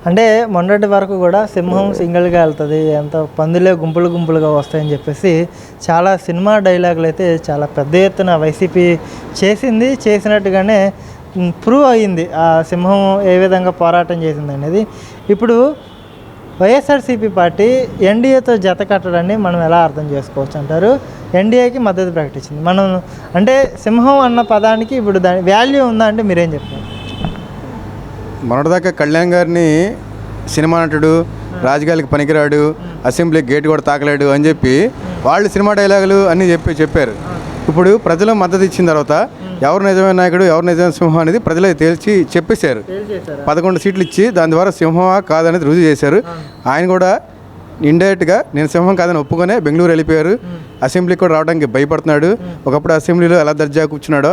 అంటే మొన్నటి వరకు కూడా సింహం సింగిల్గా వెళ్తుంది, ఎంత పందులే గుంపులు గుంపులుగా వస్తాయని చెప్పేసి చాలా సినిమా డైలాగులు అయితే చాలా పెద్ద ఎత్తున వైసీపీ చేసినట్టుగానే ప్రూవ్ అయ్యింది ఆ సింహం ఏ విధంగా పోరాటం చేసింది అనేది. ఇప్పుడు వైఎస్ఆర్సీపీ పార్టీ ఎన్డీఏతో జత కట్టడాన్ని మనం ఎలా అర్థం చేసుకోవచ్చు అంటారు? ఎన్డీఏకి మద్దతు ప్రకటించింది. మనం అంటే సింహం అన్న పదానికి ఇప్పుడు దాని వాల్యూ ఉందా అంటే మీరేం చెప్తారు? మొన్నటిదాకా కళ్యాణ్ గారిని సినిమా నటుడు, రాజకీయాలకు పనికిరాడు, అసెంబ్లీ గేట్ కూడా తాకలేడు అని చెప్పి వాళ్ళు సినిమా డైలాగులు అన్నీ చెప్పారు. ఇప్పుడు ప్రజలు మద్దతు ఇచ్చిన తర్వాత ఎవరు నిజమైన నాయకుడు, ఎవరు నిజమైన సింహం అనేది ప్రజలే తేల్చి చెప్పేశారు. 11 సీట్లు ఇచ్చి దాని ద్వారా సింహమా కాదనేది రుజువు చేశారు. ఆయన కూడా ఇండైరెక్ట్గా నేను సింహం కాదని ఒప్పుకొనే బెంగళూరు వెళ్ళిపోయారు. అసెంబ్లీకి కూడా రావడానికి భయపడుతున్నాడు. ఒకప్పుడు అసెంబ్లీలో ఎలా దర్జా కూర్చున్నాడో,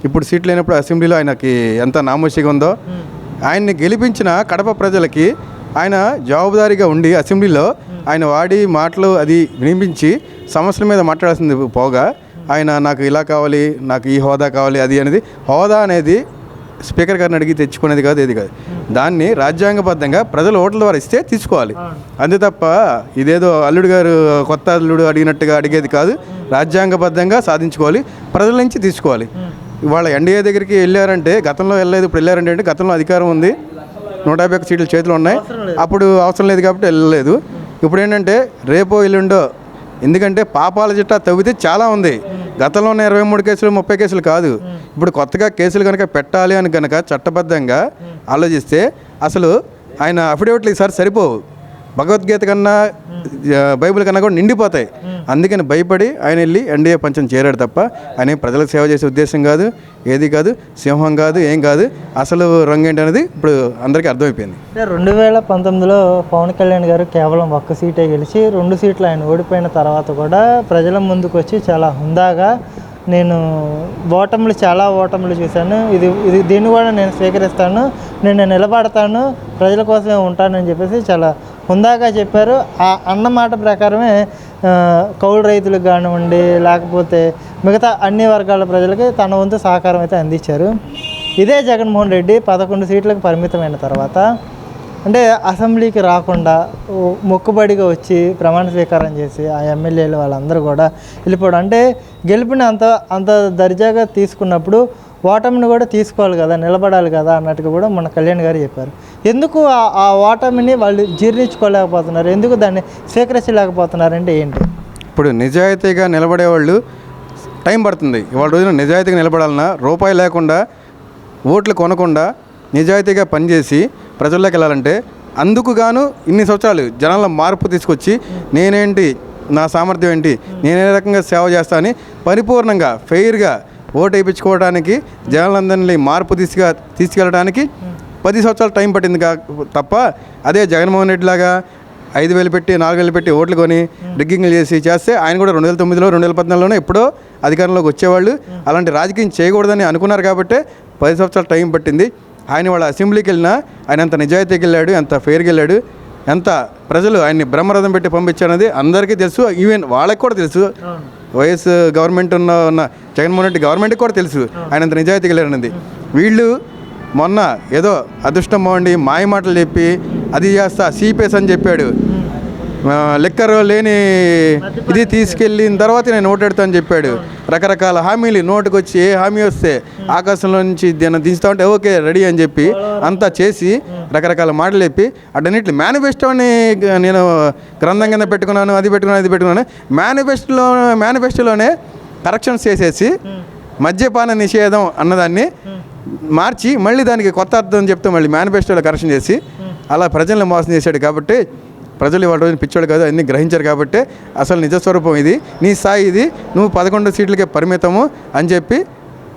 ఇప్పుడు సీట్లు లేనప్పుడు అసెంబ్లీలో ఆయనకి ఎంత నామోషిగా ఉందో. ఆయన్ని గెలిపించిన కడప ప్రజలకి ఆయన జవాబుదారీగా ఉండి అసెంబ్లీలో ఆయన వాడి మాటలు అది వినిపించి సమస్యల మీద మాట్లాడాల్సింది పోగా ఆయన నాకు ఇలా కావాలి, నాకు ఈ హోదా కావాలి, అది అనేది హోదా అనేది స్పీకర్ గారిని అడిగి తెచ్చుకునేది కాదు, ఏది కాదు. దాన్ని రాజ్యాంగబద్ధంగా ప్రజలు ఓట్ల ద్వారా ఇస్తే తీసుకోవాలి. అంతే తప్ప ఇదేదో అల్లుడు గారు కొత్త అల్లుడు అడిగినట్టుగా అడిగేది కాదు. రాజ్యాంగబద్ధంగా సాధించుకోవాలి, ప్రజల నుంచి తీసుకోవాలి. ఇవాళ ఎన్డీఏ దగ్గరికి వెళ్ళారంటే గతంలో వెళ్ళలేదు, ఇప్పుడు వెళ్ళారంటే అంటే గతంలో అధికారం ఉంది, 151 సీట్లు చేతులు ఉన్నాయి, అప్పుడు అవసరం లేదు కాబట్టి వెళ్ళలేదు. ఇప్పుడు ఏంటంటే రేపో ఎల్లుండో, ఎందుకంటే పాపాల చిట్టా తవ్వితే చాలా ఉంది. గతంలో ఉన్న 23 కేసులు 30 కేసులు కాదు. ఇప్పుడు కొత్తగా కేసులు కనుక పెట్టాలి అని కనుక చట్టబద్ధంగా ఆలోచిస్తే అసలు ఆయన అఫిడవిట్లు ఈసారి సరిపోవు. భగవద్గీత కన్నా బైబిల్ కన్నా కూడా నిండిపోతాయి. అందుకని భయపడి ఆయన వెళ్ళి ఎన్డీఏ పంచం చేరాడు తప్ప ఆయన ప్రజలకు సేవ చేసే ఉద్దేశం కాదు, ఏది కాదు, సింహం కాదు, ఏం కాదు. అసలు రంగు ఏంటి అనేది ఇప్పుడు అందరికీ అర్థమైపోయింది. 2019లో పవన్ కళ్యాణ్ గారు కేవలం 1 సీటే గెలిచి 2 సీట్లు ఆయన ఓడిపోయిన తర్వాత కూడా ప్రజల ముందుకు వచ్చి చాలా హుందాగా నేను చాలా ఓటములు చూశాను, దీన్ని కూడా నేను స్వీకరిస్తాను, నేను నిలబడతాను, ప్రజల కోసమే ఉంటానని చెప్పేసి చాలా హుందాగా చెప్పారు. ఆ అన్న మాట ప్రకారమే కౌలు రైతులకు కానివ్వండి, లేకపోతే మిగతా అన్ని వర్గాల ప్రజలకి తన వంతు సహకారం అయితే అందించారు. ఇదే జగన్మోహన్ రెడ్డి 11 సీట్లకు పరిమితమైన తర్వాత అంటే అసెంబ్లీకి రాకుండా మొక్కుబడిగా వచ్చి ప్రమాణ స్వీకారం చేసి ఆ ఎమ్మెల్యేలు వాళ్ళందరూ కూడా వెళ్ళిపోవడం, అంటే గెలుపుని అంత దర్జాగా తీసుకున్నప్పుడు ఓటమిని కూడా తీసుకోవాలి కదా, నిలబడాలి కదా అన్నట్టుగా కూడా మన కళ్యాణ్ గారు చెప్పారు. ఎందుకు ఆ ఓటమిని వాళ్ళు జీర్ణించుకోలేకపోతున్నారు, ఎందుకు దాన్ని స్వీకరించలేకపోతున్నారంటే ఏంటి? ఇప్పుడు నిజాయితీగా నిలబడేవాళ్ళు టైం పడుతుంది. ఇవాళ రోజున నిజాయితీగా నిలబడాలన్నా రూపాయి లేకుండా, ఓట్లు కొనకుండా నిజాయితీగా పనిచేసి ప్రజల్లోకి వెళ్ళాలంటే అందుకు గాను ఇన్ని సంవత్సరాలు జనాల మార్పు తీసుకొచ్చి నేనేంటి, నా సామర్థ్యం ఏంటి, నేను ఏ రకంగా సేవ చేస్తా అని పరిపూర్ణంగా ఫెయిర్గా ఓటు వేయించుకోవడానికి జనాలందరినీ మార్పు తీసుకెళ్ళడానికి 10 సంవత్సరాలు టైం పట్టింది తప్ప అదే జగన్మోహన్ రెడ్డి లాగా 5,000 పెట్టి 4,000 పెట్టి ఓట్లు కొని రిగ్గింగ్లు చేస్తే ఆయన కూడా 2009లో 2014లోనే ఎప్పుడో అధికారంలోకి వచ్చేవాళ్ళు. అలాంటి రాజకీయం చేయకూడదని అనుకున్నారు కాబట్టి 10 సంవత్సరాలు టైం పట్టింది. ఆయన వాళ్ళ అసెంబ్లీకి వెళ్ళినా ఆయన ఎంత నిజాయితీకి వెళ్ళాడు, ఎంత ఫెయిర్కి వెళ్ళాడు, ఎంత ప్రజలు ఆయన్ని బ్రహ్మరథం పెట్టి పంపించారనేది అందరికీ తెలుసు. ఈవెన్ వాళ్ళకి కూడా తెలుసు, వైఎస్ గవర్నమెంట్ ఉన్న జగన్మోహన్ రెడ్డి గవర్నమెంట్కి కూడా తెలుసు ఆయన ఎంత నిజాయితీకి వెళ్ళారనేది. వీళ్ళు మొన్న ఏదో అదృష్టం బాగుండి మాయ మాటలు చెప్పి అది చేస్తా సిపిఎస్ అని చెప్పాడు, లెక్కర్ లేని ఇది తీసుకెళ్ళిన తర్వాత నేను ఓటెడతా అని చెప్పాడు. రకరకాల హామీలు నోటుకు వచ్చి ఏ హామీ వస్తే ఆకాశంలో నుంచి దించుతా ఉంటే ఓకే రెడీ అని చెప్పి అంతా చేసి రకరకాల మాటలు చెప్పి అటన్నిటి మేనిఫెస్టోని నేను గ్రంథం కింద పెట్టుకున్నాను, అది పెట్టుకున్నాను. మేనిఫెస్టోలోనే కరెక్షన్స్ చేసేసి మద్యపాన నిషేధం అన్నదాన్ని మార్చి మళ్ళీ దానికి కొత్త అర్థం చెప్తే మళ్ళీ మేనిఫెస్టోలో కరెక్షన్ చేసి అలా ప్రజల్ని మోసం చేశాడు. కాబట్టి ప్రజలు ఇవాళ రోజున పిచ్చోడు కాదు, అన్నీ గ్రహించారు. కాబట్టి అసలు నిజస్వరూపం ఇది, నీ స్థాయి ఇది, నువ్వు 11 సీట్లకే పరిమితము అని చెప్పి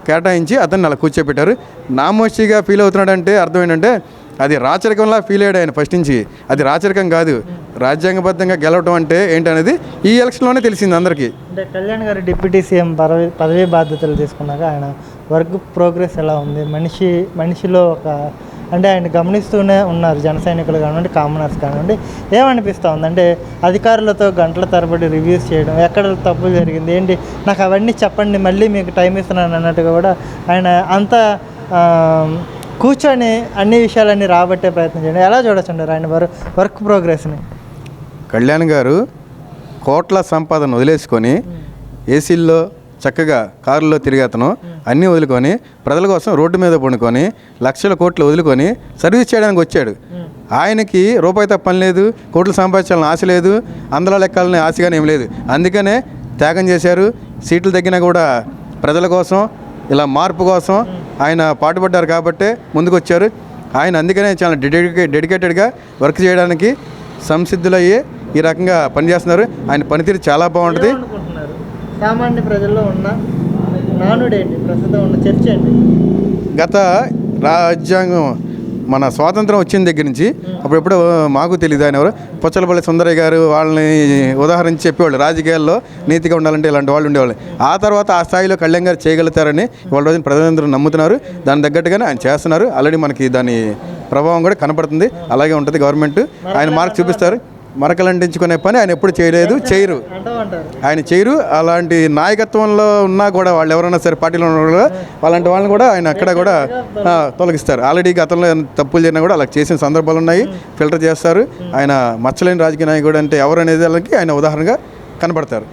కేటాయించి అతన్ని అలా కూర్చోబెట్టారు. నామోషిగా ఫీల్ అవుతున్నాడంటే అర్థం ఏంటంటే అది రాచరికంలా ఫీల్ అయ్యాడు ఆయన ఫస్ట్ నుంచి. అది రాచరికం కాదు, రాజ్యాంగబద్ధంగా గెలవడం అంటే ఏంటనేది ఈ ఎలక్షన్లోనే తెలిసింది అందరికీ. అంటే కళ్యాణ్ గారు డిప్యూటీ సీఎం పదవి బాధ్యతలు తీసుకున్నాక ఆయన వర్క్ ప్రోగ్రెస్ ఎలా ఉంది, మనిషిలో ఒక అంటే ఆయన గమనిస్తూనే ఉన్నారు జన సైనికులు కానివ్వండి, కామనర్స్ కానివ్వండి, ఏమనిపిస్తూ ఉంది అంటే అధికారులతో గంటల తరబడి రివ్యూస్ చేయడం, ఎక్కడ తప్పు జరిగింది ఏంటి నాకు అవన్నీ చెప్పండి మళ్ళీ మీకు టైం ఇస్తున్నాను అన్నట్టుగా కూడా ఆయన అంత కూర్చొని అన్ని విషయాలన్నీ రాబట్టే ప్రయత్నం చేయండి. ఎలా చూడొచ్చండి ఆయన వర్క్ ప్రోగ్రెస్ని? కళ్యాణ్ గారు కోట్ల సంపాదన వదిలేసుకొని ఏసీల్లో చక్కగా కారులో తిరిగి అతను అన్నీ వదులుకొని ప్రజల కోసం రోడ్డు మీద పండుకొని లక్షల కోట్లు వదులుకొని సర్వీస్ చేయడానికి వచ్చాడు. ఆయనకి రూపాయి తప్ప పని లేదు, కోట్లు సంపాదించాలని ఆశ లేదు, అందులో లెక్కాలని ఆశగానే ఏం లేదు. అందుకనే త్యాగం చేశారు. సీట్లు తగ్గినా కూడా ప్రజల కోసం, ఇలా మార్పు కోసం ఆయన పాటుపడ్డారు కాబట్టే ముందుకు వచ్చారు. ఆయన అందుకనే చాలా డెడికేటెడ్గా వర్క్ చేయడానికి సంసిద్ధులయ్యి ఈ రకంగా పనిచేస్తున్నారు. ఆయన పనితీరు చాలా బాగుంటుంది. సామాన్య ప్రజల్లో ఉన్న నానుడేంటి, ప్రస్తుతం ఉన్న చర్చ ఏంటి? గత రాజ్యాంగం మన స్వాతంత్రం వచ్చిన దగ్గర నుంచి అప్పుడెప్పుడు మాకు తెలియదు ఆయన ఎవరు, పుచ్చలపల్లి సుందరయ్య గారు వాళ్ళని ఉదాహరించి చెప్పేవాళ్ళు రాజకీయాల్లో నీతిగా ఉండాలంటే ఇలాంటి వాళ్ళు ఉండేవాళ్ళు. ఆ తర్వాత ఆ స్థాయిలో కళ్యాణ్ గారు చేయగలుగుతారని వాళ్ళ రోజున ప్రజలందరూ నమ్ముతున్నారు. దాని తగ్గట్టుగానే ఆయన చేస్తున్నారు. ఆల్రెడీ మనకి దాని ప్రభావం కూడా కనపడుతుంది. అలాగే ఉంటుంది. గవర్నమెంట్ ఆయన మార్క్ చూపిస్తారు. మరకలంటించుకునే పని ఆయన ఎప్పుడు చేయలేదు, చేయరు. ఆయన చేయరు. అలాంటి నాయకత్వంలో ఉన్నా కూడా వాళ్ళు ఎవరైనా సరే పార్టీలో ఉన్న కూడా అలాంటి వాళ్ళని కూడా ఆయన అక్కడ కూడా తొలగిస్తారు. ఆల్రెడీ గతంలో తప్పులు చేసినా కూడా అలా చేసిన సందర్భాలు ఉన్నాయి. ఫిల్టర్ చేస్తారు. ఆయన మచ్చలేని రాజకీయ నాయకుడు అంటే ఎవరు అనేది వాళ్ళకి ఆయన ఉదాహరణగా కనపడతారు.